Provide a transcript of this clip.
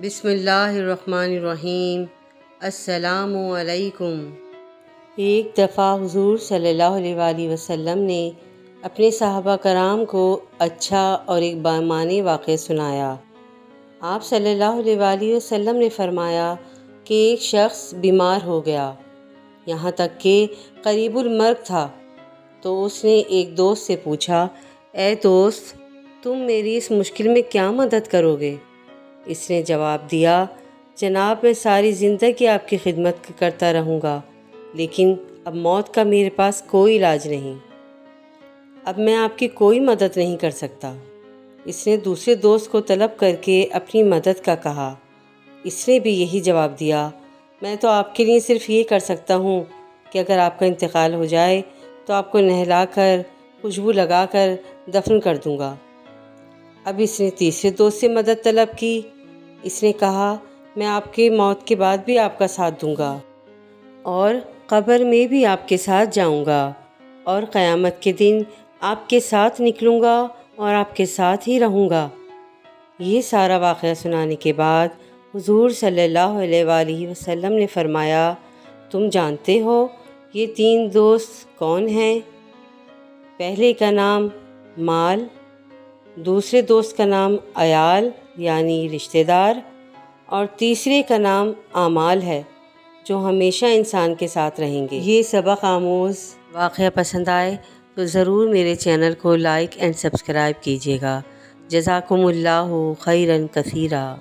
بسم اللہ الرحمن الرحیم۔ السلام علیکم۔ ایک دفعہ حضور صلی اللہ علیہ وآلہ وسلم نے اپنے صحابہ کرام کو اچھا اور ایک بامعنی واقعہ سنایا۔ آپ صلی اللہ علیہ وآلہ وسلم نے فرمایا کہ ایک شخص بیمار ہو گیا، یہاں تک کہ قریب المرگ تھا، تو اس نے ایک دوست سے پوچھا، اے دوست، تم میری اس مشکل میں کیا مدد کرو گے؟ اس نے جواب دیا، جناب، میں ساری زندگی آپ کی خدمت کرتا رہوں گا، لیکن اب موت کا میرے پاس کوئی علاج نہیں، اب میں آپ کی کوئی مدد نہیں کر سکتا۔ اس نے دوسرے دوست کو طلب کر کے اپنی مدد کا کہا۔ اس نے بھی یہی جواب دیا، میں تو آپ کے لیے صرف یہ کر سکتا ہوں کہ اگر آپ کا انتقال ہو جائے تو آپ کو نہلا کر، خوشبو لگا کر دفن کر دوں گا۔ اب اس نے تیسرے دوست سے مدد طلب کی۔ اس نے کہا، میں آپ کے موت کے بعد بھی آپ کا ساتھ دوں گا اور قبر میں بھی آپ کے ساتھ جاؤں گا اور قیامت کے دن آپ کے ساتھ نکلوں گا اور آپ کے ساتھ ہی رہوں گا۔ یہ سارا واقعہ سنانے کے بعد حضور صلی اللہ علیہ وآلہ وسلم نے فرمایا، تم جانتے ہو یہ تین دوست کون ہیں؟ پہلے کا نام مال، دوسرے دوست کا نام عیال یعنی رشتہ دار، اور تیسرے کا نام اعمال ہے جو ہمیشہ انسان کے ساتھ رہیں گے۔ یہ سبق آموز واقعہ پسند آئے تو ضرور میرے چینل کو لائک اینڈ سبسکرائب کیجیے گا۔ جزاکم اللہ خیرا کثیرا۔